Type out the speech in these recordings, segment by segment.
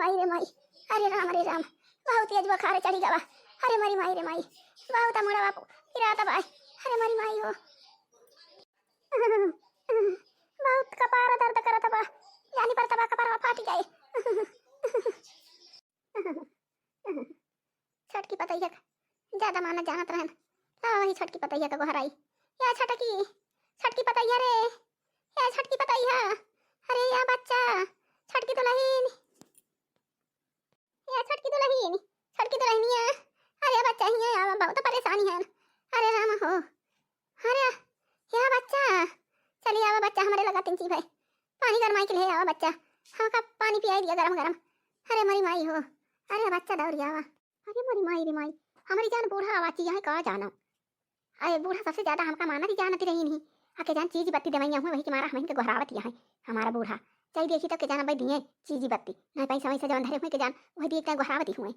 माई रे माई, अरे राम, बहुत तेज बुखार चढ़ी गवा। अरे मरी माई रे माई, बहुत मुड़ा बापू फिराता बाय। अरे मरी माई हो, बहुत कपार दर्द करत बा, जानी पर तबा कपार फाटी जाए। छटकी पतैया ज्यादा माना जानत रहन, वही छटकी पतैया का घर आई। या छटकी पतैया रे, या छटकी पतैया, अरे या बच्चा छटकी दुल्हन, या छटकी दुल्हनिया, अरे बच्चा ही है, बहुत परेशानी है। अरे राम हो, अरे या बच्चा चलिए आवा बच्चा, हमारे लगा तिंची भाई पानी गरमाई के लिए आवा बच्चा, हमका पानी पियाई दिया गरम गरम। अरे मरी माई हो, अरे बच्चा दौड़ आवा। अरे मरी माई रे माई, हमारी जान बूढ़ा आवाची है कहा जाना। अरे बूढ़ा सबसे ज्यादा हमका माना ही जानती रही नहीं, आके जान चीज बत्ती दवाइयां हुए वही के मारा हम के गोहरावत है हमारा बूढ़ा। चाहिए देखी तो के जाना भाई दिए चीज बत्ती नहीं पैसा वैसा जवन धरे हुए के जान वही दिए के गोहरावती हुए।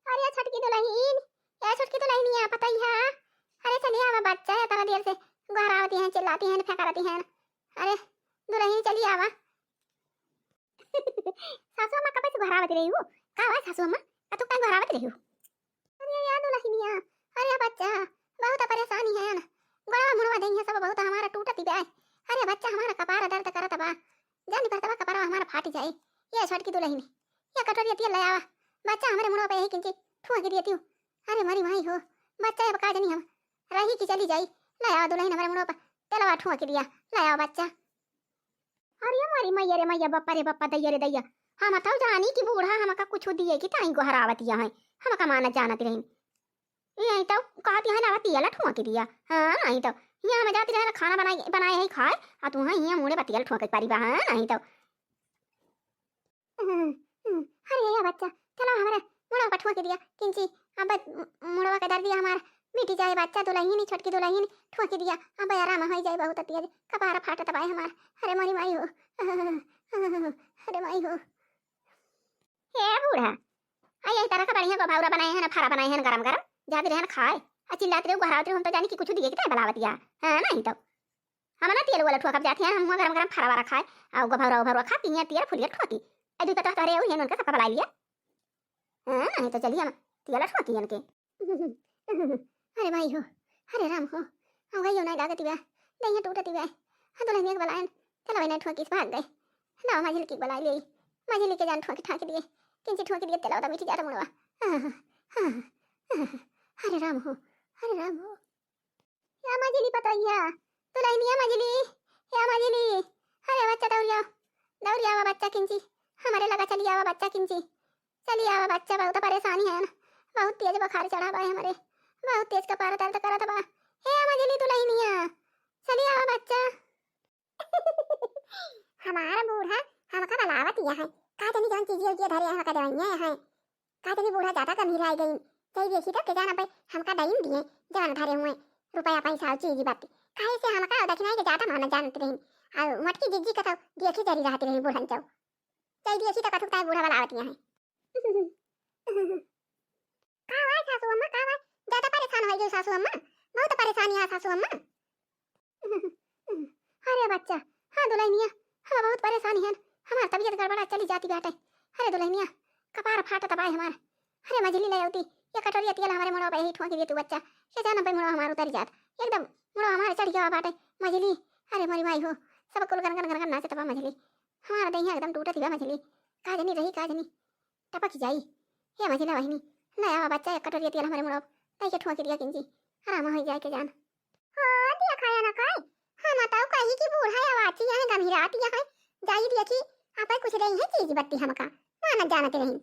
अरे छटकी दुल्हन, या छटकी दुल्हनिया पता ही है, अरे चलिए आवा बच्चा है तना देर से गोहरावती हैं चिल्लाती हैं फेंकाती हैं। अरे दुल्हन चलिए आवा। सासू अम्मा कब से गोहरावती रही हो, का हुआ सासू अम्मा का तू का गोहरावती रही हो। अरे या दुल्हनिया, अरे बच्चा बहुत परेशानी है ना, गोड़ा मुड़वा देंगे सब बहुत हमारा टूटती बे। अरे बच्चा हमारा कपार दर्द करत बा, जानी पर तबा कपार हमारा फाटी जाए। ये छटकी दुल्हन या कटोरी तेल ले आवा, बच्चा हमारे मुड़वा पे यही किंची ठुआ के देती हूँ। अरे मरी माई हो, बच्चा अब का जानी हम रही की चली जाई, ले आओ दुल्हन हमारे मुड़वा पे तेलवा ठुआ के दिया, ले आओ बच्चा। अरे मारी मैया रे मैया, बप्पा रे बप्पा दैया रे दैया, हम तो जानी कि बूढ़ा हमका कुछ दिए कि ताई गोहरावतिया है, हमका माना जानत रही। यही तो कहती है ना तियल ठुआ के दिया, हाँ नहीं तो यहाँ में जाती रहे खाना बनाए ही खाए आ तू हाँ यहाँ मुड़े बतियल ठुआ के पारी बा, हाँ नहीं तो। अरे या बच्चा चलो हमारे मुड़ा का ठुआ के दिया किंची, अब मुड़वा का दर्द दिया हमारा मिटी जाए बच्चा, दुल्हन छटकी दुल्हन ठुआ के दिया, अब आराम हो जाए बहुत तेज कपार फाटत बाय हमारा। अरे मरी माई हो, अरे माई हो, हे बूढ़ा आई तरह का बढ़िया को भावरा बनाए हैं ना फारा बनाए हैं गरम गरम जाते रहे खाए चिल्लाते रहे गोहराते रहे, हम तो जानी कि कुछ दिए कि बलावतिया, हाँ नहीं तो हम ना तेल वाला ठुआ कब जाते हैं, हम गरम गरम फारा वारा खाए और गोभरा खाती हैं तेल फुलिया ठुआती अभी पता करे हुई है उनका सबका बला लिया, हाँ नहीं तो चलिए हम तेल ठुआती हैं उनके। अरे भाई हो, अरे राम हो, हम गई नहीं लागती वे नहीं टूटती वे, हाँ दुल्हन एक बलायन चलो वही ठुआ किस भाग गए ना माझिल की बला ली, माझिल के जान ठुआ के ठाके दिए किंची ठुआ के दिए तेला मिठी जाता मुड़वा। अरे राम हो, अरे राम हो, या मजली पतैया दुल्हनिया मजली, या मजली, अरे बच्चा दौड़ी आवा बच्चा किंची हमारे लगा चली आवा बच्चा किंची चली आवा बच्चा, बहुत परेशानी है ना, बहुत तेज बुखार चढ़ा बा हमारे, बहुत तेज कपार दर्द करत बा। हे मजली दुल्हनिया चली आवा बच्चा। हमारा बूढ़ा हमका बलावत है का जानी जान चीजें के धरे हमका दवाइयां है का जानी बूढ़ा ज्यादा कम ही रह गई, सही देखी तो के जाना भाई हमका दई दिए जान धरे हुए रुपया पैसा चीज बात काहे से हमका दक्षिणा के ज्यादा माना जानत रही और मटकी जिज्जी का तो देखी जरी रहती रही बूढ़न चौ सही देखी तो कथुक ताई बूढ़ा बलावतिया है। का हुआ सासू अम्मा, का हुआ ज्यादा परेशान हो गई सासू अम्मा, बहुत परेशानी है सासू अम्मा। अरे बच्चा हाँ दुल्हनिया हाँ बहुत परेशानी है, हमारी तबीयत गड़बड़ा चली जाती बेटे। अरे दुल्हनिया कपार फाटा तबाय हमार, अरे मजली ले आती ये कटोरिया तेल हमारे मुड़वा पे ही ठोकी दे तू बच्चा, ये जाना भाई मुड़वा हमारा उतर जात एकदम मुड़वा हमारे चढ़ गया बाटे मजली। अरे मरी माई हो, सब कुल गन गन गन नाचे तबा मजली हमारा दहिया एकदम टूटत हुआ मजली, का जनी रही का जनी टपक जाई। ये मजला वहिनी नया बच्चा एक कटोरिया तेल हमारे मुड़वा तई के ठोकी दिया किंजी आराम हो जाए के जान। हां दिया खाया ना खाए हाँ बताओ कहीं की बूढ़ा आवाची है गंभीराती है जाई देखी आपे कुछ रही है चीज बत्ती हमका माना जानत रही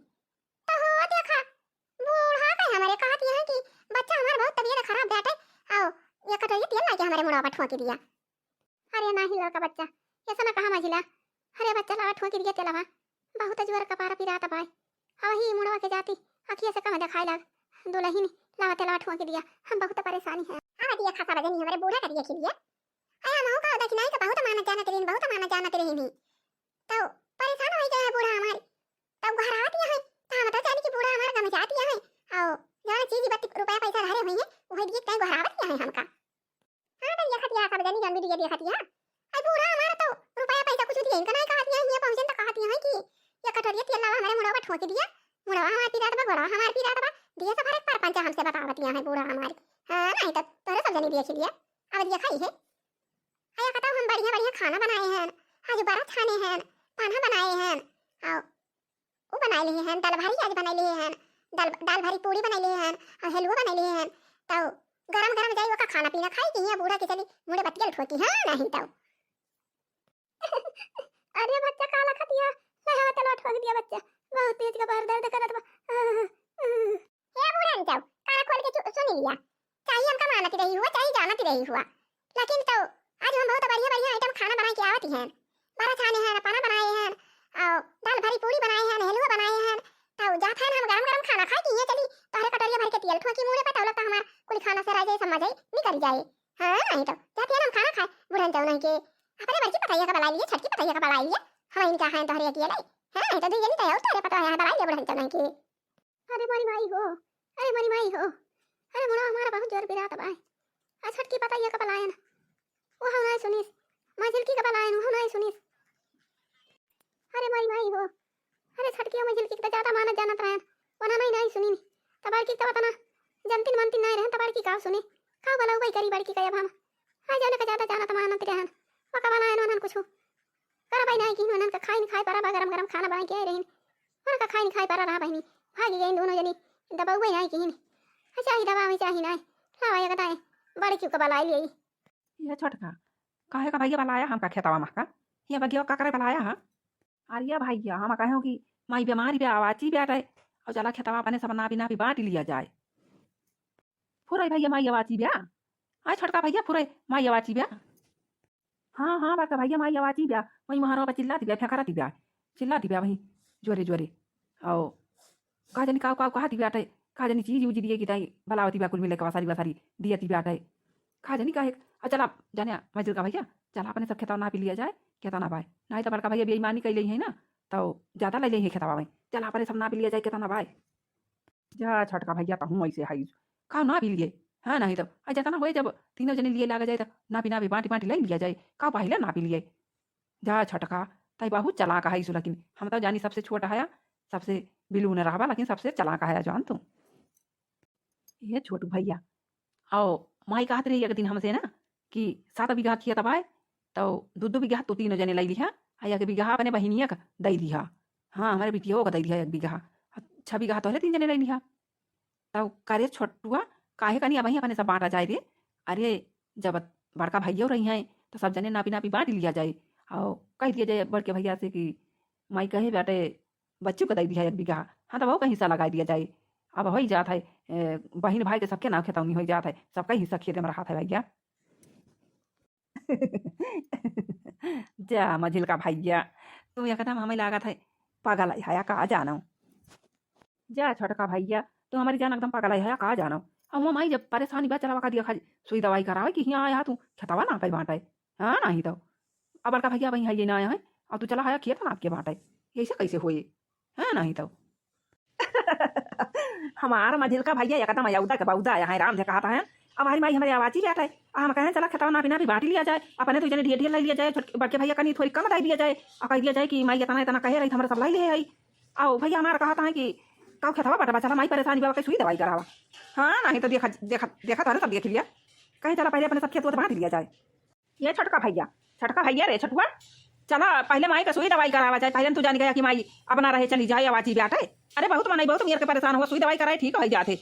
तो हो देखा बूढ़ा का हमारे कहती है कि बच्चा हमारा बहुत तबीयत खराब बैठे आओ ये कटोरी तेल लाके हमारे मुड़वा पर ठोकी दिया। अरे ना ही लड़का बच्चा ऐसा ना कहा मझिला, अरे बच्चा लावा ठोकी दिया तेलवा बहुत जोर कपार पिराता भाई वही मुड़वा के जाती अखिया से कहां दिखाई लग दुल्हन लावा तेलवा ठोकी दिया, हम बहुत परेशानी है। हां दिया खाता बजनी हमारे बूढ़ा कर दिया खिलिया आया महू का देखी नहीं तो बहुत माना जानत रही बहुत माना जानत रही नहीं तो परेशान हो जाए बूढ़ा हमारे तब घर आती है तो हम तो जानी कि बूढ़ा हमारा गम जाती है आओ जाना चीज बत्ती रुपया पैसा धरे हुई है वही दिए कहीं घर आवत है हमका। हां तो ये खतिया सब जानी जानबी दिए खतिया आई बूढ़ा हमारा तो रुपया पैसा कुछ दिए इनका नहीं कहती है ये पहुंचन तो कहती है कि ये कटोरिया तेल लावा हमारे मुड़वा ठोक दिया। मुड़वा हमार पीरात बा, गोड़वा हमार पीरात बा। दिया सब हर एक पंचा हमसे बतावतियां है बूढ़ा हमारी। हां नहीं तो तोरे सब जनी दिया खिलिया। अब दिया खाई है। आया कहता हम बढ़िया बढ़िया खाना बनाए हैं। आज बारात खाने हैं, पाना बनाए हैं। आओ वो बनाए लिए हैं, दाल भारी आज बनाए लिए हैं। दाल भारी पूरी बनाए लिए हैं और हलवा बनाए लिए हैं। तो गरम गरम जाई ओका खाना पीना खाई कि बूढ़ा के चली मुड़े बतियल ठोकी। हां नहीं तो अरे बच्चा काला खतिया लहवा तलवा ठोक दिया बच्चा। बहुत तेज का बाहर दर्द करत बा। हे बुढ़न जाओ काना खोल के सुन लिया। चाहिए हमका मानती रही हुआ, चाहिए जानती रही हुआ, लेकिन तो आज हम बहुत बढ़िया बढ़िया आइटम खाना बना के आवती हैं। बारा खाने हैं, पाना बनाए हैं और दाल भरी पूरी बनाए हैं, हलवा बनाए हैं। तो जात है हम गरम गरम खाना खाई कि ये चली तोहरे कटोरिया भर के तेल ठोकी मुड़े पता लगता हमार कुल खाना से रह जाए समझ आई निकल जाए। हां नहीं तो जाते हैं हम खाना खाए बुढ़न जाओ नहीं के अपने मर्जी पताइया का बलाई लिए, छटकी पताइया का बलाई लिए। हम इनका खाएं तोहरे अकेले। हां नहीं तो दे जनी तो तोरे पता है बलाई ले बुढ़न जाओ नहीं के। अरे मोरी माई हो, अरे मोरी माई हो, अरे मुड़ा हमारा बहुत जोर बिरात बा। आ छटकी पताइया का बलायन वो हम नहीं सुनीस, मझिलकी का बलायन वो हम नहीं सुनीस। अरे मोरी माई हो, अरे छटकी मझिलकी का ज्यादा मानत जानत रहन वना मैं नहीं सुनी। तबार की तब तना जनतिन मनतिन नहीं रहन तबार की का सुने का बलाऊ भाई करी बड़की का अब हम आ जाने का ज्यादा जानत मानत रहन पका बनायन वनन कुछ कर भाई नहीं की वनन का खाई खाई पर गरम गरम खाना बना के रहन वनन का खाई खाई पर रहा बहनी भागी गई दोनों जनी दबाऊ भाई नहीं की अच्छा ही दवा में चाहिए नहीं लावा ये बताए बड़ी क्यों का बलाई ले ये छोटका काहे का भैया बलाया हमका खेतवा महका ये बगिया का करे बलाया हां अरे भैया हम कहे कि माई बीमारी पे आवाची बैठे और चला खेतवा अपने सब ना बिना भी बांट लिया जाए। फुरे भैया माई आवाची ब्या आय छोटका भैया फुरे माई आवाची ब्या। हाँ हाँ बाका भैया माई आवाची ब्या वही महारो पर चिल्ला दिया फेंकरा दिया चिल्ला दिया वही जोरे जोरे आओ का जनी का कहा दिया टे का जनी चीज उजी दिए कि ताई बलावती बा कुल मिले के वासारी वासारी दिया दिया टे का जनी का चला जाने मजदूर का भैया चला अपने सब खेतवा ना पी लिया जाए खेता ना पाए नहीं तो बड़का भैया बेईमानी कैले है ना तो ज्यादा ले ले खेतवा में चला अपने सब ना पी लिया जाए खेता ना पाए जा छोटका भैया तो हूँ ऐसे हाई का ना पी लिए हाँ नहीं तो आ जाता ना हो जब तीनों जने लिए लागा जाए तो ना भी बांटी बांटी ले लिया जाए का पहले ना पी लिए जा छोटका तई बहुत चला का है लेकिन हम तो जानी सबसे छोटा है सबसे बिलू न रहा लेकिन सबसे चला का है जान तू ये छोटू भैया आओ माई कहत रही एक दिन हमसे ना कि 7 बीघा किया तबाए तो 2 बीघा तो तीनों जने लै लिहा आ 1 बीघा अपने बहिनिया का दे दिहा। हाँ हमारे बिटिया का दे दिहा 1 बीघा 6 बीघा तो 3 जने लै लिहा। तब करे छोटुआ काहे कनी अब अपने सब बांटा जाए रे अरे जब बड़का भैया रही हैं तो सब जने नापी नापी बांट लिया जाए और कह दिया जाए बड़के भैया से कि माई कहे बेटे बच्चों को दे दिया 1 बीघा। हाँ तो वो का हिस्सा लगा दिया जाए अब हो ही जात है बहन भाई के सबके नाम खेतौनी हो जात है सबका हिस्सा खेते में रहा था भैया। जा मझिल का भैया तुम ये कदम हमें लागत है पागल है कहा जानो जा छोटका भैया तो हमारी जान एकदम पागल है कहा जानो अब वो माई जब परेशानी बा चलावा का दिया खा सुई दवाई करावे कि यहाँ आया तू खेतवा ना पाई बांटे। हाँ नहीं तो अब बड़का भैया वही है ये ना आया है और तू चला आया खेत ना आपके बांटे ऐसे कैसे हुए। हाँ नहीं तो हमारा मझिल का भैया एकदम अयोध्या के बौदा आया है राम से कहा है अब हमारी माई हमारे आवाज़ ही बैठा है हम कहें चला खेतवा ना भी बांट लिया जाए अपने तो जने ढेर ढेर ले लिया जाए बड़के भैया कनी थोड़ी कम दाई दिया जाए और कह दिया जाए कि माई इतना इतना कहे रही हमारा सब लाई ले आई आओ भैया हमारा कहा है कि का खेतवा बटा चला माई परेशानी बाबा सुई दवाई करावा। हाँ नहीं तो देखा देखा देखा तो सब देख लिया कहीं चला पहले अपने सब खेत बांट लिया जाए। ये छोटका भैया रे छटुआ चला पहले माई का सुई दवाई करावा जाए पहले तू जान गया कि माई अपना रहे चली जाए आवाज़ी बैठे अरे बहुत मनाई बहुत मेरे के परेशान हुआ सुई दवाई कराए ठीक हो जाते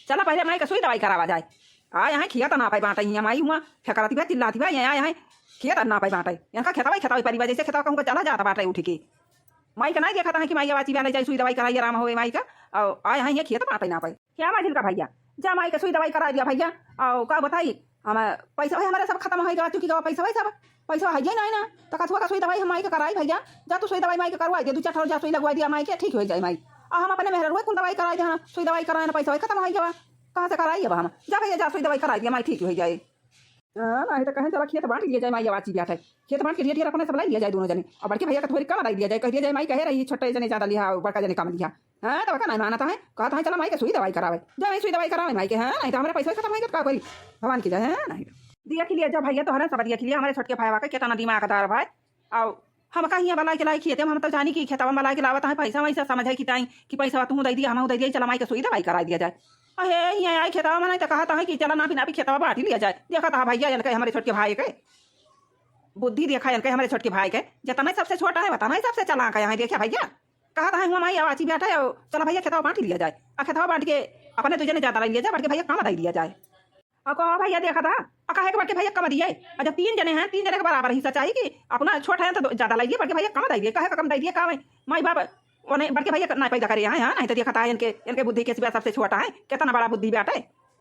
चला पहले माई का सुई दवाई करावा जाए आ यहाँ खिया तो ना पाई बांटे यहाँ माई हुआ फेंकराती बा चिल्लाती बा यहाँ खिया तो ना पाई बांटे यहाँ खेतवा परिवार जैसे खेतवा कहूँ चला जाता बांटे उठ के माई का नहीं देखा था कि माई आवाज़ी बैठे जाए सुई दवाई कराई आराम हो माई का और आ यहाँ खिया तो बांटे ना पाई क्या मझिल का भैया जा माई का सुई दवाई करा दिया भैया और का बताई हम पैसा हमारे सब खत्म हो गया चुकी का पैसा सब पैसा है नहीं ना तो कथुआ का सुई दवाई हम माई का कराई भैया जा तू सुई दवाई माई का करवाई दे 2-4 जा सुई लगवा दिया माई के ठीक हो जाए माई हम अपने मेहर रुए कुल दवाई कराई दे सुई दवाई कराए ना पैसा खत्म हो गया कहाँ से कराई अब हम जा भैया जा सुई दवाई कराई दिया माई ठीक हो जाए। नहीं तो कहें चला खेत बांट लिया जाए माई आवाज़ी बैठे खेत बांट के ढेर अपने सब लाई लिया जाए दोनों जने और बड़के भैया का थोड़ी कम लाई दिया जाए कह दिया जाए माई कहे रही छोटे जने ज्यादा लिया बड़का जने कम लिया। हाँ तो का नहीं मानता है कहता है चला माई के सुई दवाई करावे जा माई सुई दवाई करावे माई के। हाँ नहीं तो हमारे पैसा खत्म हो गया क्या करी भगवान की जाए। नहीं दिया खिलिया जा भैया तो हर सब दिया खिलिया हमारे छोटके भाई के कितना दिमाग दार भाई और हम का हियाँ बलाई के लाई खेते हम तो जानी कि खेतवा में बलाई के लावत है पैसा वैसा समझ है कि ताई कि पैसा तू दे दिया हम दे दिया चला माई के सुई दवाई करा दिया जाए। अहे हियाँ आई खेतवा में नहीं तो कहा है कि चला नापी नापी खेतवा बांट लिया जाए। देखा था भैया इनके हमारे छोटके भाई के बुद्धि देखा इनके हमारे छोटके भाई के जितना सबसे छोटा है बताना सबसे चला का यहाँ देखा भैया कहा था हुआ माई आवाची बैठा है चला भैया खेतवा बांट लिया जाए और खेतवा बांट के अपने तुझे ज्यादा लिया जाए बढ़ के भैया कम दे दिया जाए। और कहा भैया देखा था कहे के बढ़ के भैया कम दिए और जब 3 जने हैं 3 जने के बराबर हिस्सा चाहिए कि अपना छोटा है तो ज्यादा लाइए बढ़ के भैया कम दे दिए कहे कम दे दिए कहा माई बाप उन्हें बढ़ के भैया ना पैदा करे यहाँ नहीं तो देखा था इनके बुद्धि के सबसे छोटा है कितना बड़ा बुद्धि बैठे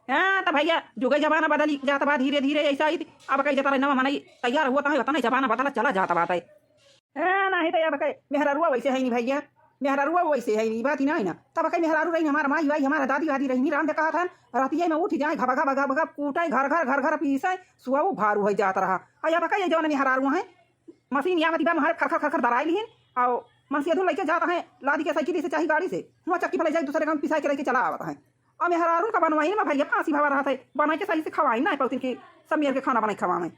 हाँ तो भैया जुगे जमाना बदली जाता बा धीरे धीरे ऐसा ही अब कहीं जाता नवा मना तैयार हुआ था नहीं जमाना बदला चला जाता बात है नहीं तो अब कहीं मेहरारुआ वैसे है नहीं भैया मेहरारुआ वैसे है नहीं बात ही नहीं ना तब कहीं मेहरारू रही हमारा माई भाई हमारा दादी वादी रही राम ने कहा था रातिया में उठ जाए घबा घबा घबा कूटाई घर घर घर घर पीसाए सुहा वो भारू है जाता रहा अब कहीं जो मेहरारू है मशीन या मती हमारे खर खर खर दराई ली और मनसिया धुल लेके जाता है लादी के साइकिल से चाहे गाड़ी से वहाँ चक्की पर ले जाए दूसरे काम पिसाई के लेके चला आता है और मेहरारू का बनवाई ना भैया फांसी भवा रहा था बना के सही से खवाई ना पौतिन के सब मेर के खाना बनाई खवाए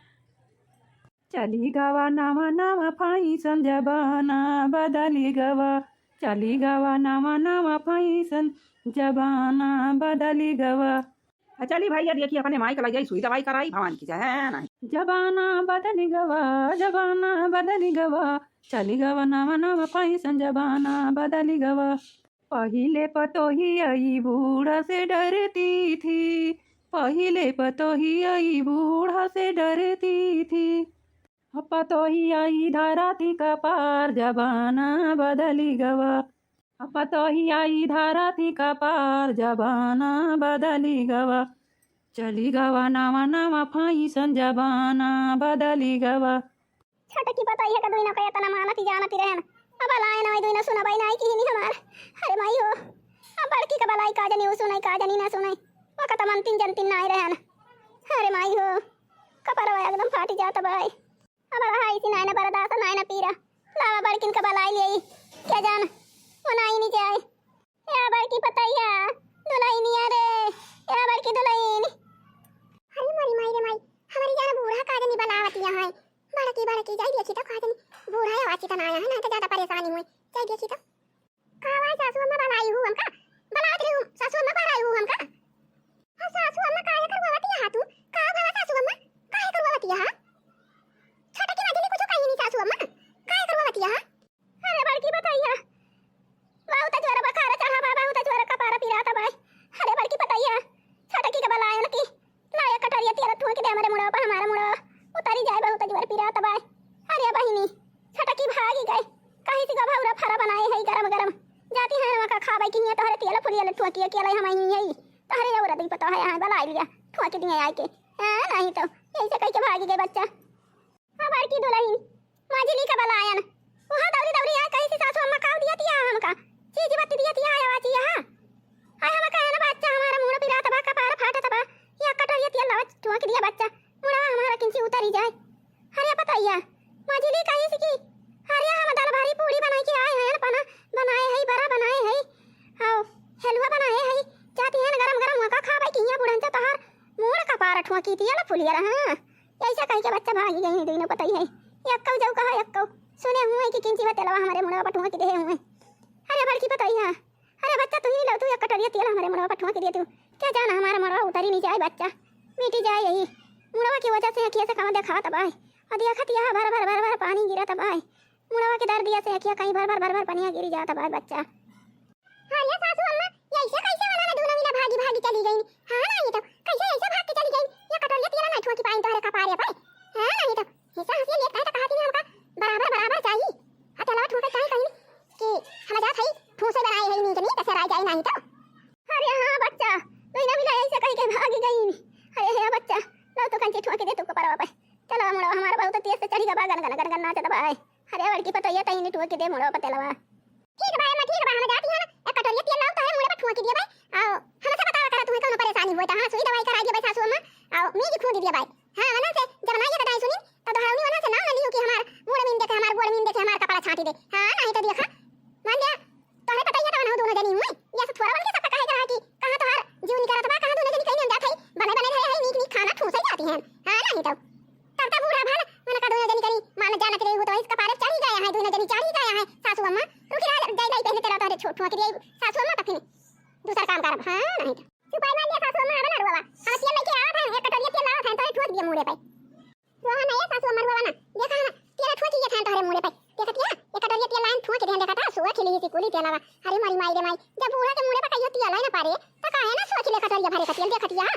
चली गवा नामा नामा फाइसन जबाना बदली गवा चली गवा नामा नामा फाइसन जबाना बदली गवा। चली भैया देखिए अपने माई का लग जाए सुई दवाई कराई भवान की जाए नहीं जबाना बदली गवा जबाना बदली गवा चली गवा नामा नामा फाइसन जबाना बदली गवा। पहिले पतोही आई बूढ़ा से डरती थी पहिले पतोही आई बूढ़ा से डरती थी पतोही आई धारा थी कपार जबाना बदली गवा पतोही आई धारा थी कपार जबाना बदली गवा चली गवा नामा नामा फाइसन जबाना बदली गवा। छोटा की पता है का दोई ना कया तना मानती जानती रहन अब लाए ना दोई ना सुना भाई ना की नहीं हमार अरे माई हो अब बड़की का बलाई का जानी वो सुनाई का जानी ना सुनाई वकत मन तीन जन तीन ना रहन अरे माई हो कपड़ा एकदम फाटी जाता भाई अब हाई सी नायना बरदास नायना पीरा लावा बड़किन का बलाई ले क्या जान वो नाई नहीं जाए या बड़की पता है दुलाई नहीं आ रे या बड़की दुलाई अरे मोरी माई रे माई हमारी जान बूढ़ा का जानी बनावत यहाँ बड़की जाई देखी तो का जानी बूढ़ा आवाची तना आया है ना तो ज्यादा परेशानी हुई जाई देखी तो कावा सासू अम्मा बनाई हूं हमका बनात रही हूं सासू अम्मा बनाई हूं हमका सासू अम्मा काहे करवावती है तू का भावा सासू अम्मा काहे करवावती है छोटा की बाजी ने कुछ कही नहीं सासू अम्मा काहे करवावती है अरे बड़की बताइए बहुत जोर बखारा चढ़ा बहुत जोर का पारा पिराता भाई अरे बड़की बताइए छोटा की का बलाय न की लाया कटरिया तेरा ठोक दे हमारे मुड़ा पर हमारा मुड़ा उतारी जाए बहुत जोर पिराता भाई अरे बहिनी छोटा की भागी गए कहीं से गभौरा फरा बनाए है गरम गरम जाती है वका खाबै की तो हरे तेल फुरिया ठोकिया के लाई हम यही तो हरे औरत ही पता है यहां बलाई लिया ठोक दिए आए के नहीं तो ऐसे कह के भागी गए बच्चा हां बड़की दुल्हन माजली का बलायन वहां दौरी दौरी आए कहीं से सासू अम्मा काव दिया तिया हमका चीज बत्ती दिया तिया आया वाची हां आय हम कहे ना बच्चा हमारा मुंह पिरा तबा का पार फाटा तबा या कटरिया तेल लावा ठोक दिया बच्चा मुड़ा हमारा किंसी उतारी जाए हरे बताइए माजली कहीं से की हरे हम दाल भारी पूरी बनाई के आए हैं पना बनाए है बड़ा बनाए है हां हलवा बनाए है जाती है गरम गरम वका खाबै की या बुढ़न तहार मुड़ का पार ठोकी तिया ना फुलिया हां ऐसा कह के बच्चा भागी गई नहीं देना पता ही है यक्कौ जाऊ कहा यक्कौ सुने हुए कि किंची बतलवा हमारे मुड़ा पटुआ के दे हुए अरे बड़की पता ही है अरे बच्चा तू ही लो तू एक कटरिया तेल हमारे मुड़ा पटुआ के दे तू क्या जाना हमारा मुड़ा उतारी नहीं जाए बच्चा मिटी जाए यही मुड़वा की वजह से अखिया से कहां देखा तबाय और देखत यहां भर भर भर भर पानी गिरा तबाय मुड़वा के दर्द दिया से अखिया कहीं भर भर भर भर पानी गिरी जाता बाय बच्चा हां ये सासू अम्मा ऐसे कैसे वाला ना दूना मिला भागी भागी चली गई हां नहीं तो कैसे ऐसे भाग के चली गई ये कटोरिया तेल ना ठोकी पाइन तोहरे कपारे पे हां नहीं तो ऐसा हंसी लेट है तो कहती है हमका बराबर बराबर चाहिए अतला ठोका चाहिए कहीं कि हम जा थई ठोसे बनाए है नहीं तो राय जाए नहीं तो अरे हां बच्चा तू ना मिला ऐसे कहीं के भागी गई अरे हे बच्चा लो तो कंचे ठोके दे तू कपारे पे चलो मुड़ा हमारा बहुत तेज से चढ़ी गवा गन गन गन गन नाचत बाय अरे लड़की पता ये तई ने ठोके दे मुड़ा पतेलवा ठीक है भाई मैं ठीक है हम जाती है ना एक कटोरिया तेल लाओ तो है मुड़े पे ठोकी दिया भाई आओ हम से बतावा करा तुम्हें कौन परेशानी हुई था हां सुई दवाई करा दिया भाई सासू अम्मा आओ मी की खून दिया भाई हां वना से जब ना ये बताई सुनी तो धरावनी वना से नाम लियो कि हमार मुड़ में देखे हमार गोड़ में देखे हमार कपड़ा छाटी दे हां नहीं तो देखा मान लिया तोहरे पता ही है दोनों जनी हुई ये सब थोड़ा बन के सब कहे करा कि कहां तो हर जीवनी करा तो कहां दोनों जनी कहीं जात है बने बने रहे है नीक नीक खाना ठूसे जाती हैं हां नहीं तो तब तक बूढ़ा भाल मैंने का दोनों जनी करी मान जाना तेरे हो तो इसका पारे चढ़ी गया है सासू अम्मा रुकी रह जाई जाई पहले तेरा तो छोट ठोक रही सासू अम्मा तक दूसरा काम कर हां नहीं सुपाई मार लिया सासू अम्मा आवा ना रुवा हम तेल लेके आवा था एक कटोरी तेल लावा था तो ठोक दिया मुड़े पे रोहा ना ये सासू अम्मा रुवा ना देखा ना तेरा ठोक दिया था तोरे मुड़े पे देखत या एक कटोरी तेल लाइन ठोक दे देखा था सुआ खिली सी कुली तेल लावा अरे मारी माई रे माई जब बूढ़ा के मुड़े पे कहियो तेल लाई ना पारे तो काहे ना सुआ खिले कटोरी भरे का तेल देखत या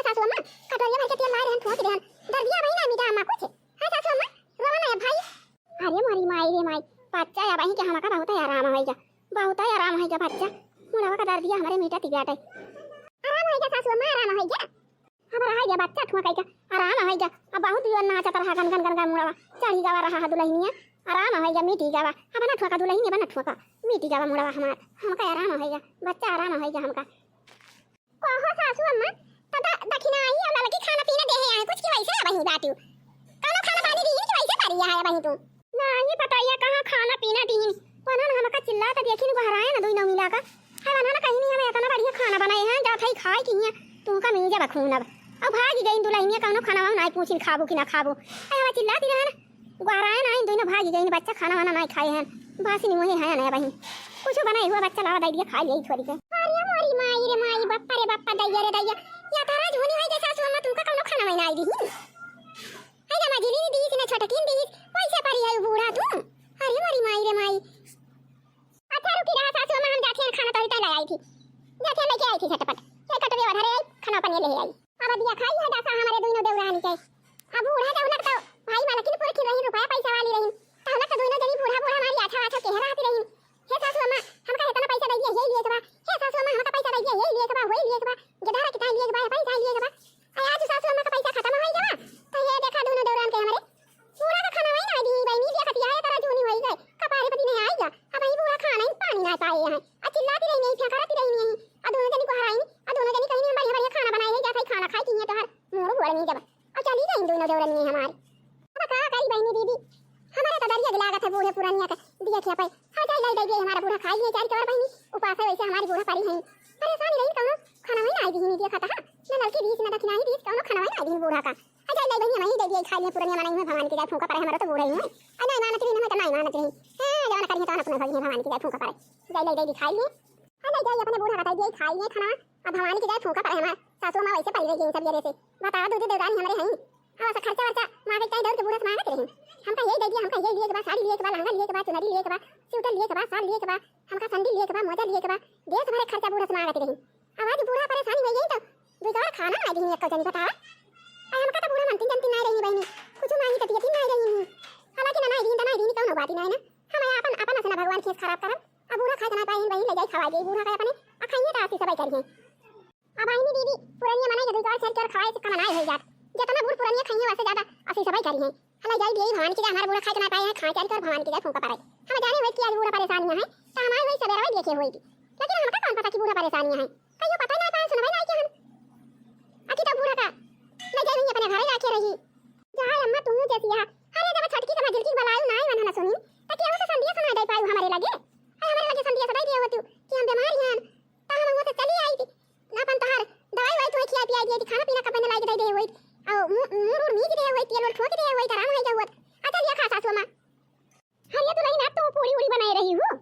सासू अम्मा कटोरी भर के तेल ला रहे ठोक दे डर दिया भाई ना मीठा अम्मा कुछ हां सासू अम्मा रोवा ना भाई अरे मारी माई रे माई बच्चा या भाई के हमका बहुत आराम है जा बहुत आराम है जा बच्चा मुड़वा का दर्द दिया हमारे मीठा तिगाट है आराम है जा सासू अम्मा आराम है जा हमारा है जा बच्चा ठुआ का आराम है जा अब बहुत दिया नाचत रहा गन गन गन गन मुड़वा चढ़ी जावा रहा दुल्हनिया आराम है जा मीठी जावा अब ना ठुआ दुल्हनी बना ठुआ मीठी जावा मुड़वा हमार हमका आराम है जा बच्चा आराम है जा हमका कहो सासू अम्मा तदा दक्षिणा आई और लड़की खाना पीना दे है कुछ की वैसे वही बातू कानो खाना पानी दी की वैसे पारी है वही तू ना ये बताइए कहां खाना पीना दी वना हमका चिल्ला त देखिन बहराए ना दोई न मिला का है वना ना कहीं नहीं हमें इतना बढ़िया खाना बनाए हैं जा थई खाए की तू का मिल जा खून अब भाग गई दुल्हनिया कौनो खाना ना पूछिन खाबो कि ना खाबो है हम चिल्लाती रहन बहराए ना दोई न भाग गई बच्चा खाना वाना नहीं खाए हैं बासी नहीं वही है ना बहन कुछ बनाई हुआ बच्चा लावा दे दिया खा लिया थोड़ी से अरे मोरी माई रे माई बाप्पा रे बाप्पा दैया रे दैया या तारा झोनी है जैसा सासू अम्मा तुमका कौनो खाना नहीं आई दी है ना मजली दी ने छोटा किन दी वैसे पारी है बूढ़ा तू अरे मोरी माई रे माई अच्छा रुकी रहा सासू अम्मा हम जाके खाना तो लाई आई थी जाके लेके आई थी झटपट एक कटोरी और हरे खाना पानी ले आई अब दिया खाई है जैसा हमारे दोनों देवरानी के अब बूढ़ा का उलट तो भाई वाला किन पूरी रही रुपया पैसा वाली रही तो हम तो दोनों जनी बूढ़ा बूढ़ा हमारी अच्छा अच्छा कह रहा रही हे सासू अम्मा हमका इतना पैसा दे दिया ये लिए के बा हे सासू अम्मा हमका पैसा दे दिया ये लिए के बा वही लिए के बा गधारा कितना लिए के बा पैसा लिए के बा आज सासू अम्मा का पैसा खत्म हो गया तो ये देखा दोनों देवरान के हमारे पूरा का खाना वही ना दी बहनी दिया खतिया है तारा जूनी होई गए कपारे पति नहीं आएगा अब ये पूरा खाना ही पानी ना पाए हैं चिल्लाती रही नहीं फेंकती रही नहीं अब दोनों जनी को हराई अब दोनों जनी कहीं बढ़िया बढ़िया खाना बनाए ले जाता खाना खाई की है तो हर मोर हुआ नहीं जब और चली गई दोनों देवरानी हमारे अब का करी बहनी दीदी हमारे तो दरिया लागत है बूढ़े पुरानिया का दिया क्या पाई हां जाई लाई दे हमारा बूढ़ा खाई है चार और बहनी उपास है वैसे हमारी बूढ़ा पारी है परेशानी रही कौनो खाना वही ना आई दी नहीं दिया खाता ना नल के बीच में दक्षिणा ही बीच कौनो खाना वही ना आई दी बूढ़ा का हां जाई लाई बहनी वही दे दिया खा लिया पुरानिया मनाई में भगवान की जाय फूंका पड़े हमारा तो बूढ़ा ही है आ नहीं मानत रही ना तो नहीं मानत रही हां जवान करिए तो अपने भगवान की जाय फूंका पड़े जाई लाई दे खाई ले हां जाई अपने बूढ़ा का दे खाई ले खाना अब भगवान की जाय फूंका पड़े हमारा सासू मां वैसे पड़ी रही सब जरे से बता दो देवरानी हमारे हैं हां ऐसा खर्चा वर्चा मांगे चाहे दौड़ के बूढ़ा मांगते रहे हमका ये दे दिया हमका ये लिए के बाद साड़ी लिए के बाद लहंगा लिए के बाद चुनरी लिए के बाद स्वेटर लिए के बाद साल लिए के बाद हमका संडी लिए के बाद मोजा लिए के बाद देश भरे खर्चा बूढ़ा से मांगते रहे आवाज बूढ़ा परेशानी हो गई तो बेकार खाना आ दी एक कजनी बतावा हमका तो बूढ़ा मनती जनती नहीं रही बहनी कुछ मांगी तो नहीं रही हालांकि ना नहीं दी कौन बात नहीं ना हम अपन अपन से ना भगवान खेत खराब करब अब बूढ़ा खाए ना पाए बहनी ले जाई खवा गई बूढ़ा खाए अपने अखाइए तो आसी सब करिए अब आईनी दीदी पुरानी मनाई जब और सर खाए से कमनाए हो जात जितना बूढ़ पुरानी खाइए वैसे ज्यादा असली सबाई करी है हला जाई देई भगवान की जाय हमारा बूढ़ा खाए ना पाए हैं खा चाल कर भगवान की जाय फूंका पड़े हम जाने हुए कि आज बूढ़ा परेशानियां है तो हमारे वही सवेरा वही देखे हुई थी लेकिन हमका कौन पता कि बूढ़ा परेशानियां है कहियो पता ना पाए सुनवाई नहीं कि हम अकी तो बूढ़ा का ले जाई अपने घर जाके रही जाय अम्मा तू जैसी है अरे जब छटकी का मजल की बलायू ना ही ना सुनी तो क्या उसे संदिया सुना दे पाऊ हमारे लगे संदिया सदाई दिए होती कि हम बीमार हैं तो हम वो तो चली आई थी ना पन तोहर दवाई वाई तो खिया पिया दिए खाना पीना का पहले लाई दे हुई और मुर मीज दे हुई तेल और ठोक दे हुई तराम है जावत अच्छा लिया खा सासू मां हरिया तो नहीं ना तो पूरी उड़ी बनाए रही हूं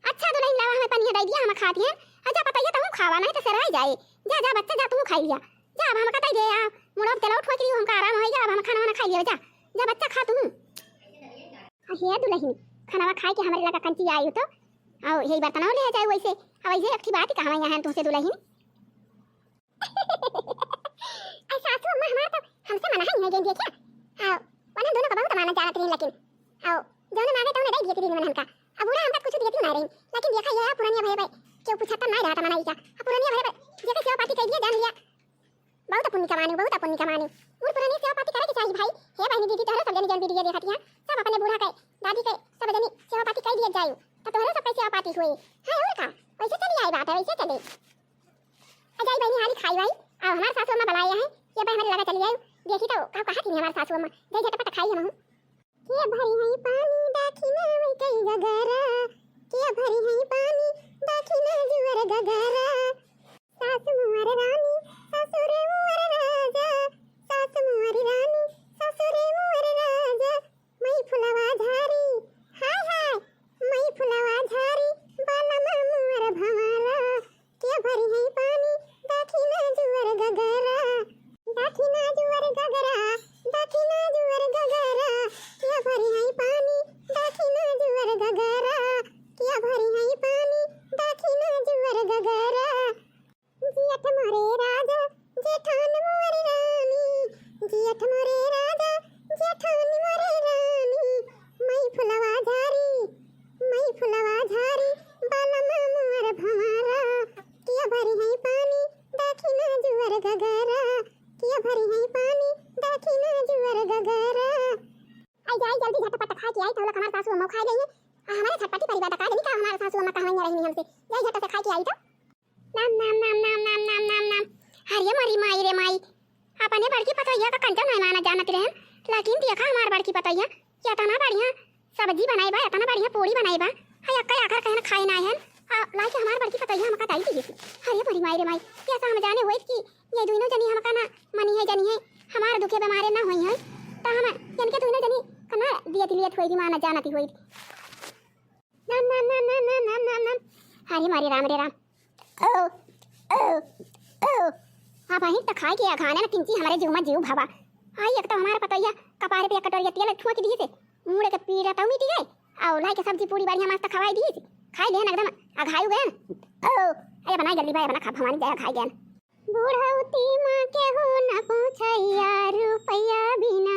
अच्छा तो नहीं लावा हमें पनिया दे दिया हम खाती हैं अच्छा बताइए तुम खावा नहीं तो सराय जाए जा जा बच्चा जा तुम खाई लिया जा अब हम कतई दे आ मुड़ा तेल ठोक दी हमका आराम हो गया अब हम खाना वाना खा लिया जा जा बच्चा खा तुम हे दुल्हन खाना खाई के हमारे लगा कंची आई तो और यही बर्तन ले जाए वैसे अब ऐसे अच्छी बात कहां यहां तुमसे दुल्हन सासू अम्मा हमारा तो हमसे मना ही नहीं गई क्या हां वना दोनों का बहुत माना जानत रही लेकिन आओ दोनों मांगे तो नहीं दिए दिन हमका अब बुरा हमका कुछ दिए ना रही लेकिन देखा ये पुरानी भाई भाई क्यों पूछता नहीं रहा था मना क्या पुरानी भाई भाई जेके सेवा पाती कर दिया जान लिया बहुत पुण्य कमानी और पुरानी सेवा पाती करे के चाहिए भाई हे बहनी दीदी तोहरा सब जनी जन दीदी देखती है सब अपने बूढ़ा के दादी के सब जनी सेवा पाती कर दिया जायो तो तोहरा सब सेवा पाती हुई हां और का वैसे चली आई बात है वैसे चले अजय बहनी हाली खाई भाई अब हमारे सासू अम्मा बुलाया है ये भाई हमारे लगा चली आई देखी तो का कहा थी हमारे सासू अम्मा दे झटपट खाई हम के भरी है पानी दाखिना में कई गगरा के भरी है पानी दाखिना जुवर गगरा सासू मुअर रानी ससुरे मुअर राजा सासू मुअर रानी ससुरे मुअर राजा मई फुलवा झारी हाय हाय मई सासू अम्मा कहवा रही नहीं हमसे जाई झटा से खाई के आई तो नाम नाम नाम नाम नाम नाम नाम नाम हरिया मरी माई रे माई अपने बड़की पतैया का कंटा नहीं माना जानत रहन लेकिन देखा हमार बड़की पतैया क्या तना बढ़िया सब्जी बनाई बा इतना बढ़िया पूरी बनाई बा हाय अक्का आकर कहना खाए ना है लाके हमार बड़की पतैया हमका ताई दी हरिया मरी माई रे माई क्या हम जाने होई कि ये दोनों जनी हमका ना मनी है जनी है हमार दुखे बीमारे ना होई है त हम इनके दोनों जनी कना दिया दिलियत होई दी माना जानती होई नाम नाम नाम नाम नाम नाम नाम नाम हरि मारी राम रे राम ओ ओ ओ अब ही त खाए के खाने ना किंची हमारे जीव में जीव भावा आई एक तो हमारा पतैया कपारे पे कटोरिया तेल ठुआ के दिए थे मुड़े के पीड़ा तो मिट गए और लाई के सब्जी पूरी बढ़िया मस्त खवाई दी खाई ले एकदम अघायु गए ओ अरे बना जल्दी भाई बना खा हमारी जगह खाई गए बूढ़ौती मां के हो न पूछैया रुपया बिना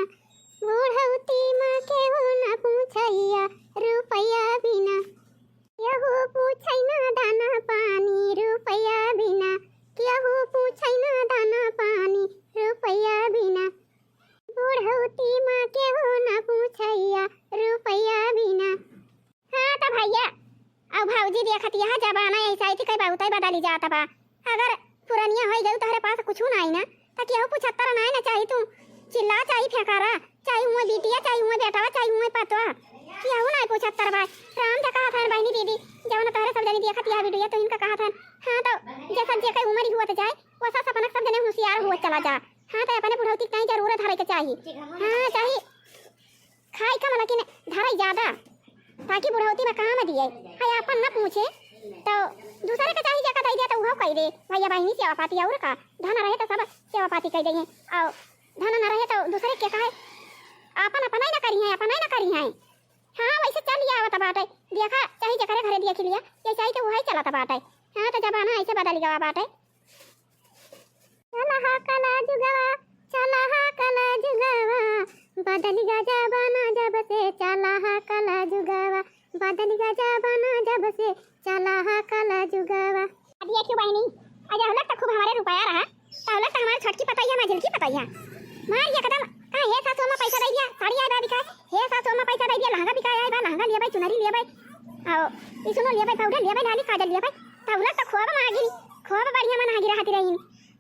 बूढ़ौती मां के हो न पूछैया रुपया बिना केहू पूछै ना दाना पानी रुपया बिना केहू पूछै ना दाना पानी रुपया बिना बूढ़ौती मां केहू न पूछैया रुपया बिना हाँ तो भैया अब भाऊजी देखत यह जमाना ऐसा ही कई बहुत बदली जाता बा अगर पुरानिया हो गई तोहरे पास कुछ ना आई ना तो केहू 75 ना ना चाहिए तू चिल्ला चाहिए फेंकारा चाहे हुए बिटिया चाहे हुए बेटा चाहे हुए पतवा केहू ना 75 बार राम जा कहा था बहनी दीदी जवन तोहरे सब जनी देखत यह वीडियो तो इनका कहा था हां तो जैसा जे कई उम्र हुआ तो जाए वैसा सपना सब जने होशियार हुआ चला जा हां तो अपने बुढ़ौती कहीं जरूरत हरे के चाहिए हां चाहिए खाई कम लेकिन धराई ज्यादा ताकि बुढ़ौती में काम दिए हाय अपन न पूछे तो दूसरे के चाहिए जका दई दे तो वो कह दे भैया बहनी सेवा पाती और का धन रहे तो सब सेवा पाती कह दे और धन न रहे तो दूसरे के कहे अपन अपन ही ना करी है हां वैसे चल आवत बाटे देखा चाहिए जकरे घरे दिया खिलिया ये चाहिए तो वही चलत बाटे हां तो जमाना ऐसे बदल गया बाटे चला हा कला जुगवा चला हा कला जुगवा बदल गया जमाना जब से चला हा कला जुगवा बदल गया जमाना जब से चला हा कला जुगवा अब ये क्यों बहनी आज हलक तक खूब हमारे रुपया रहा हलक तक हमारे छटकी पतैया मां झिलकी पतैया मार ये कदम का हे सासू में पैसा दे दिया साड़ी आए बा बिका हे सासू में पैसा दे दिया लहंगा बिका आए बा लहंगा लिया भाई चुनरी लिया भाई आओ इसनो लिया भाई पाउडर लिया भाई लाली काजल लिया भाई हलक तक खूब मांगी खूब बढ़िया मन हागी रहती रही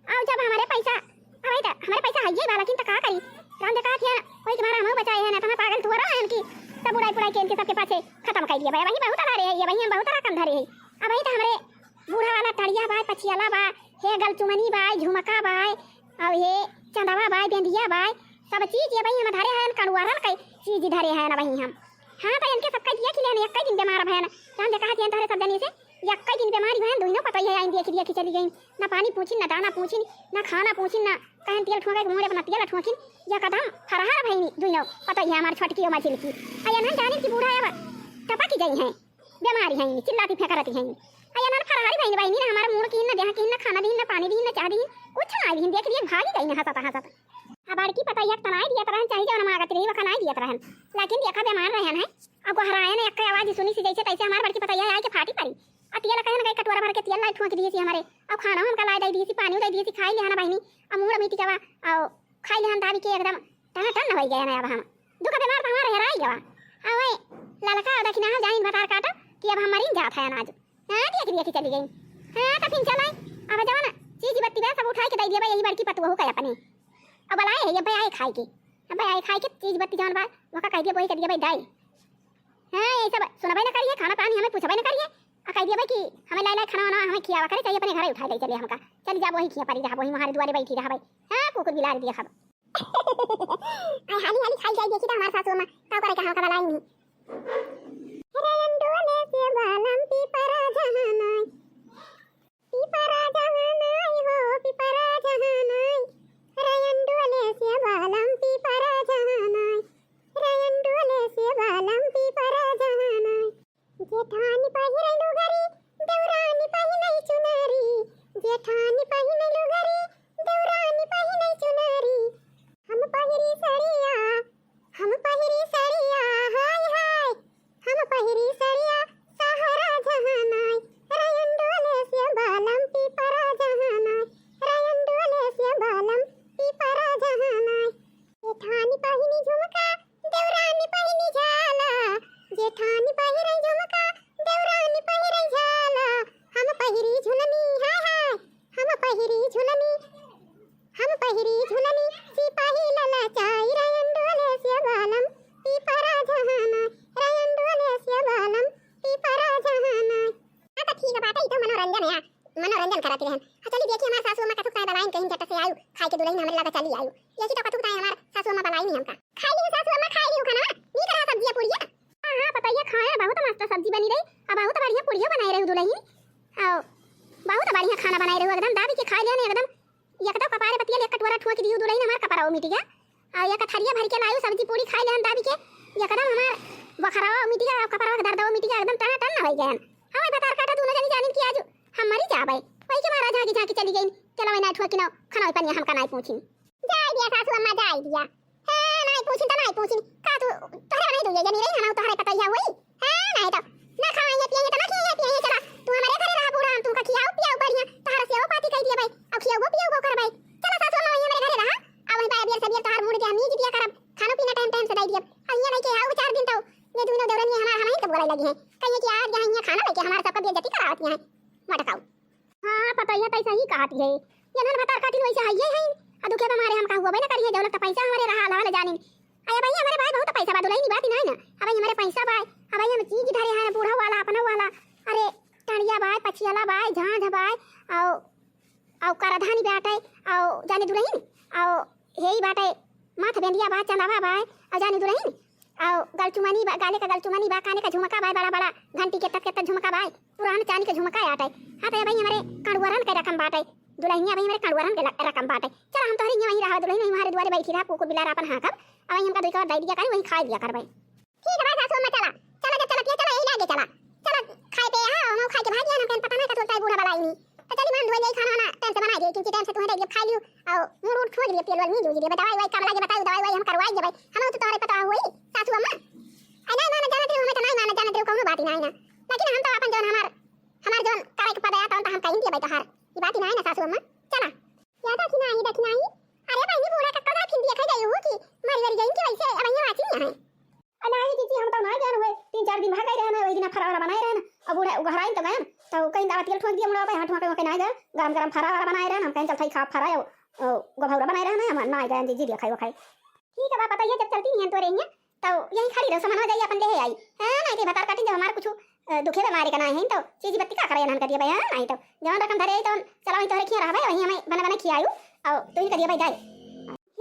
आओ जब हमारे पैसा आए तो हमारे पैसा है बा लेकिन तो का करी राम देखा थिया कोई तुम्हारा हम बचाए है ना तो पागल तू रहा है इनकी तब बुढ़ाई पुढ़ाई के इनके सबके पाछे खत्म कर दिया भाई वही बहुत अला रहे है वही हम बहुत रकम धरे है अब वही तो हमारे बूढ़ा वाला तड़िया भाई पछियाला बा हे गलचुमनी भाई झुमका भाई और ये चंदवा भाई बेंदिया भाई सब चीज ये भाई हम धरे हैं कड़ुआरल कई चीज धरे हैं ना वही हम हां तो इनके सबका दिया खिले एक दिन बीमार भैन हम देखा थिया धरे सब जनी से एक दिन बीमारी भैन दोनों पता है आई देख दिया कि चली गई ना पानी पूछी ना दाना पूछी ना खाना पूछी ना कहन तेल ठोके के मोरे अपना तेल ठोकिन या कदम फरहार भईनी दोनों पता है हमार छटकी और मछली की आया ना जाने की बूढ़ा है टपा की गई है बीमारी है चिल्लाती फेंकरती है आया ना फरहारी भईनी भईनी ना हमारा मुंह की ना देह की ना खाना दी ना पानी दी ना चाह दी कुछ ना दी देख दिए भागी गई ना हंसता अब बड़की पता एक तनाई दिया तरह चाहिए जब मांगत रही वखा नहीं दिया तरह लेकिन देखा बीमार रहन है अब हराए ने एक आवाज सुनी सी जैसे तैसे हमार बड़की पता आए के फाटी पड़ी तेल कहे ना कटोरा भर के तेल लाई ठोक दिए हमारे अब खाना हमका लाई दे दी पानी दे दी खाई लेना बहनी अब मुंह मीठी जवा और खाई लेहन दाबी के एकदम टन टन हो गया ना अब हम दुख बीमार तो हमारे हराई गवा अब ओए ललका दखना हम जाइन बतार काटा कि अब हमारी जात है अनाज हां देख दिया कि चली गई हां तो फिर चलाई अब जाओ ना चीज बत्ती बे सब उठा के दे दिया यही बड़की पतवा हो गया अपने अब लाए है ये भाई आए खाई के अब भाई आए खाई के चीज बत्ती जान बा वका कह दिया वही कर दिया भाई दाई हां ये सब सुनबे ना करिए खाना पानी हमें पूछबे ना करिए कह दिया भाई कि हमें लाई लाई खाना वाना हमें खियावा करे चाहिए अपने घर उठा ले चले हमका चल जा वही खिया पड़ी रहा वही हमारे द्वारे बैठी रहा भाई हां कुकुर बिलार दिया खब आई हाली हाली खाई जाए देखी तो हमारे सासू में का करे का हमका लाई नहीं रंडोले से बालम पीपरा जहानाई हो पीपरा जहानाई रंडोले से बालम पीपरा जहानाई रंडोले से बालम पीपरा जहानाई जेठानी पहिरे लुगरी देवरानी पहिने चुनरी जेठानी पहिने लुगरी देवरानी पहिने चुनरी हम पहिरी सड़िया हाय हाय हम पहिरी सड़िया सहारा जहानाई रंडोले से बालम पीपरा जहानाई रंडोले से बालम पीपरा जहानाई जेठानी पहिनी झुमका देवरानी पहिनी झाला जेठानी पहिरे झुमका देवरानी पहिरे मनोरंजन कराती रहन। चली देखी हमार सासू अम्मा कथु काय बलाइन कहीं जट से आयु खाए के दुलही हमरे लगा चली आयु ये की तो कथु काय हमार सासू अम्मा बलाई नहीं हमका खाई ली सासू अम्मा खाई ली खाना नी करा सब्जी पुड़िया। हां पता ये खाए बहुत मस्त सब्जी बनी रही अब बहुत बढ़िया पुड़िया बनाई रही दुलही आओ बहुत बढ़िया खाना बनाई रही एकदम दाबी के खाए लेने एकदम एकदम कपारे पतिया ले कटोरा ठुआ के दियो दुलही हमार कपड़ा मिट गया आ एक थरिया भर के लायु सब्जी पूरी खाई लेन दाबी के एकदम हमार बखरावा मिट गया कपड़ा दर्द मिट गया एकदम टना टन हो गया हमें बता काटा दोनों जनी जानिन की आज हम मरी जाबे वही के मारा झाकी झाकी चली गई चलो मैं नाठुआ की ना खाना पनिया हमका नहीं पूछी जाई दिया सासू अम्मा जाई दिया है नहीं पूछी तो नहीं पूछी का तू तोहरे नहीं दुइया जनी रही ना तोहरे पता ही होई है नहीं तो ना खाएंगे पिएंगे तो ना पिएंगे चला तू हमारे घरे रहा पूरा हम तुमका खियाओ पियाओ बढ़िया तोहरा से ओ पाती कह दिया भाई अब खियाओ पियाओ कर भाई चलो सासू अम्मा यहां मेरे घरे रहा अब वहीं पाया बियर सब तोहर मुड़ के हम ही दिया करब खाना पीना टाइम टाइम से दई दिया अब यहां नहीं के आओ 4 दिन तो ये दोनों दौरन हमार हमारी तो बोले लगी है कहिए कि आज यहां खाना लेके हमारे सबका बेइज्जती करावती है मटकाऊ। हां पता है तैसा ही कहती है ये नन भतार काटिन वैसे है ये है आ दुखे हमारे हम का हुआ भाई ना करिए दौलत पैसा हमारे रहा लाल जाने अरे भाई हमारे भाई बहुत पैसा बा दुलाई नहीं बात नहीं ना अब हमारे पैसा भाई अब हम चीज धरे है बूढ़ा वाला अपना वाला अरे टणिया भाई पछियाला भाई झांझ भाई औ करधानी बाटे औ जाने दुलही औ हेई बाटे माथ बेंदिया बा चंदावा भाई औ जाने दुलही औ गलचुमानी बा गाले का गलचुमानी बा काने का झुमका भाई बड़ा बड़ा घंटी के तक झुमका भाई पुरान चांदी के झुमका आटे हां तो भाई हमारे कड़वरन के रकम बाटे दुल्हनिया भाई हमारे कड़वरन के रकम बाटे चल हम तोहरी वहीं रहा दुल्हन हमारे द्वारे बैठी रहा कुकुर बिलार अपन हां कब अब हमका दुई का दई दिया कर वहीं खा दिया कर भाई ठीक है भाई सासू अम्मा चला चला के चला पिया चला यही लागे चला चला खाए पे हां हम खाए के भाग गया ना पता नहीं का तो बूढ़ा बलाई नहीं तो चली मान धोई जाई खाना ना टाइम से बना दे क्योंकि टाइम से तुम्हारे लिए खा लियो और मुंह उठ खोज लिए तेल वाली नहीं दे दवाई वाई कब लागे बताओ दवाई वाई हम करवाई दे भाई हम तो तोहरे पता हुई सासू अम्मा आई नहीं माने जाने दे हमें तो नहीं माने जाने दे कोनो बात ही नहीं ना लेकिन हम तो अपन जोन हमार जोन करे के पता आता तो हम कहीं दिए भाई तोहार ये बात ही नहीं ना सासू अम्मा चला या देखी नहीं अरे भाई ने बूढ़ा कक्का खिन दिया खाई जाई हो कि मारी वारी गई कि वैसे अब यहाँ वाची नहीं है अनाई दीदी हम तो नहीं जान हुए 3-4 दिन भाग गए रहना वही दिन फरारा बनाए रहना अब बूढ़ा घर आई तो गए तो कहीं दावा तेल ठोक दिया मुड़ा भाई हटवा के नहीं गए गरम गरम फरारा बनाए रहना हम कहीं चल खाई खा फरा गोभौरा बनाए रहना हम नहीं गए जी जी खाई ठीक है बा पता है जब चलती नहीं है तो रही तो यही खड़ी रहो सामान हो जाइए अपन ले आई हां नहीं के बता काटी जब हमारे कुछ दुखे बीमारी का नहीं है तो चीज बत्ती का करे नन करिए भाई हां नहीं तो जवन रकम धरे तो चला वहीं तोरे खिया रहा भाई वहीं हमें बना खियायू और तू ही करिए भाई जाए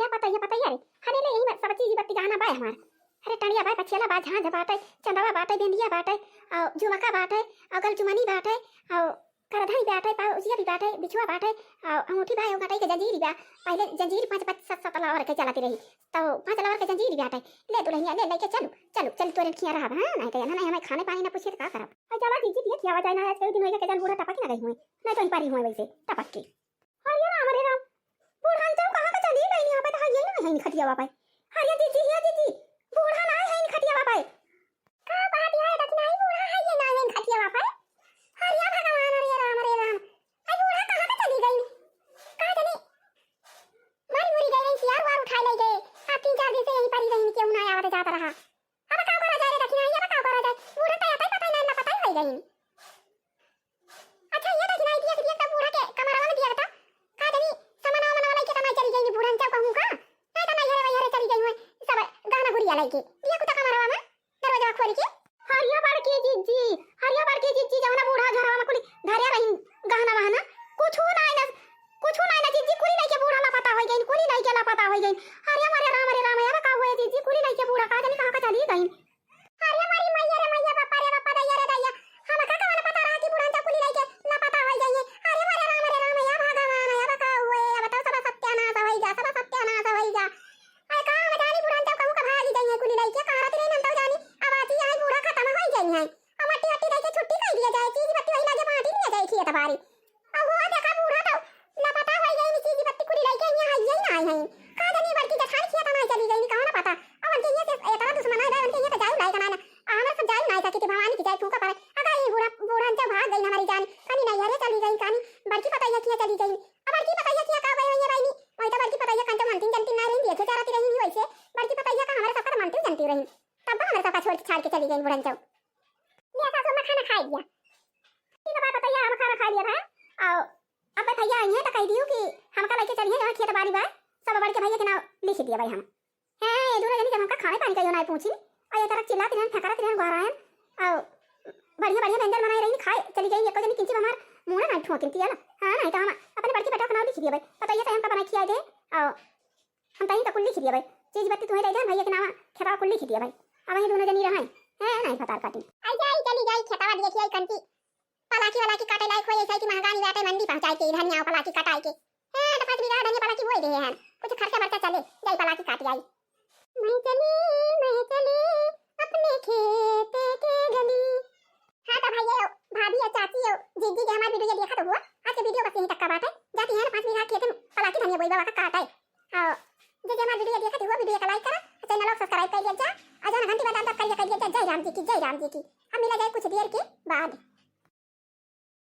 या पता यार हने ले यही सब चीज बत्ती गाना भाई हमार अरे टणिया भाई पछियाला बा झांझ बाटे चंदावा बाटे बेंदिया बाटे और झुमका बाटे और गलचुमनी बाटे और करधाई बाटे पाउजिया भी बाटे बिछुआ बाटे और अंगूठी भाई गटाई के जंजीर बा पहले जंजीर 5-7 लावर के चलाती रही तो 5 लावर के जंजीर बाटे ले दुल्हनिया ले लेके चल तोरे खिया रहा हां नहीं तो ना हमें खाने पानी ना पूछे तो का करब और चला दीजिए दिया खियावा जाए ना आज कई दिन होइगा के जन बूढ़ा टपक ना गई हुई नहीं तो पारी हुई वैसे टपक के हां यार हमारे राम बूढ़ा तो कहां का चली गई यहां पे तो ये ना है खटिया बापा हरिया दीदी बूढ़ा ना है इन खटिया बापा का बात है दक्षिणाई बूढ़ा है ये ना इन खटिया बापा हरिया भगवान रे राम आई बूढ़ा कहां पे चली गई का जाने मारी मुरी गई यार वार उठा ले गए आप 3-4 दिन से यहीं पड़ी रही क्यों ना आवत जाता रहा अब का करा जाए दक्षिणाई अब का करा जाए बूढ़ा तो आता पता नहीं ना पता ही गई अच्छा ये दक्षिणाई दिया तब बूढ़ा के कमरा में दिया था का जाने सामान वाला के कमाई चली गई बूढ़ा चौ कहूं का नहीं तो मैं यहां चली गई हूं सब गाना गुड़िया लाई के दिया कुता कमरा में दरवाजा खोल के हरिया बाड़ के जीजी जवना बूढ़ा घरवा में कुली धरे रही गहना वहना कुछ नहीं ना जीजी कुली नहीं के बूढ़ा ला पता होई गई कुली नहीं के ला पता होई गई हरिया मारे राम यार का हुए जीजी कुली नहीं के बूढ़ा का जाने कहां का चली गई हरिया मारी मैया बापा दैया रे दैया हम का का पता रहा कि बूढ़ा चा कुली नहीं के ला पता होई गई हरिया मारे राम या भगवान या का हुए बताओ सब सत्यानाश होई जा आई का मैं जानी बूढ़ा चा कहूं का भागी गई है कुली नहीं के कहां रहती नहीं नंतर जानी अब आती है बूढ़ा खत्म होई गई है मट्टी दे के छुट्टी कर दिया जाए चीज बत्ती वही लागे पार्टी नहीं जाए खेत बारी अब हुआ देखा बूढ़ा तो लापता हो गई चीज बत्ती कुड़ी लाके यहां है नहीं का जानी बल्कि जठाई खेत में चली गई कहां ना पता अब उनके ये से इतना दुश्मन है उनके ये तो जाऊ लायक ना हमारे सब जाऊ नहीं सके भवानी की जाए फूका पर अगर ये बूढ़ा जब भाग गई हमारी जान कनी नहीं यारे चली गई कनी बल्कि पता है किया चली गई अब बल्कि पता है किया का गई ये रानी वही तो बल्कि पता है कंट मनती जनती ना रही देखे चाहती रही वैसे बल्कि पता है का हमारे सब मनती जनती रही तब हमारे सब छोड़ छाड़ के चली गई बूढ़ा जब ये सासू में खाना खा लिया ठीक है बताइए हम खाना खा लिया था और अब भैया आई है तो कह दियो कि हमका लेके चलिए जहां खेत बाड़ी बा सब बड़ के भैया के नाम लिख दिया भाई हम है ये दूर जनी जब हमका खाने पानी का यो नहीं पूछी और ये तरह चिल्लाती रहन फेंकरत रहन घर आए और बढ़िया व्यंजन बनाए रही खाए चली गई एक जनी किंची हमार मुंह ना ठोकिन तिया ना हां नहीं तो हम अपने बड़की बेटा का नाम लिख दिया भाई पता ये हम का बना खिया दे और हम तई तो कुल लिख दिया भाई चीज बत्ती तुम्हें दे भैया के नाम खेतवा कुल लिख दिया भाई अब ये दोनों जनी रहै है नहीं पता काटी आई जाई चली जाई खेतवा दिए खिया कंटी पलाकी वाला की काटे लायक होई ऐसा की महंगाई बाटे मंडी पहुंचाई के इधर न्याव पलाकी कटाई के है तो 5 बीघा धनिया पलाकी बोई दे हैं कुछ खर्चा बर्चा चले जाई पलाकी काट आई मैं चली अपने खेत के गली हां तो भैया भाभी या चाची हो जीजी के हमारी वीडियो देखा तो हुआ आज के वीडियो बस यहीं तक का बात है जाती है ना 5 बीघा खेत में पलाकी धनिया बोई बाबा का काट है हां जे हमारी वीडियो देखा तो हुआ वीडियो को लाइक करा चैनल को सब्सक्राइब कर दिया जा और जो घंटी बजा दब कर दिया जय राम जी की अब मिला जाए कुछ देर के बाद।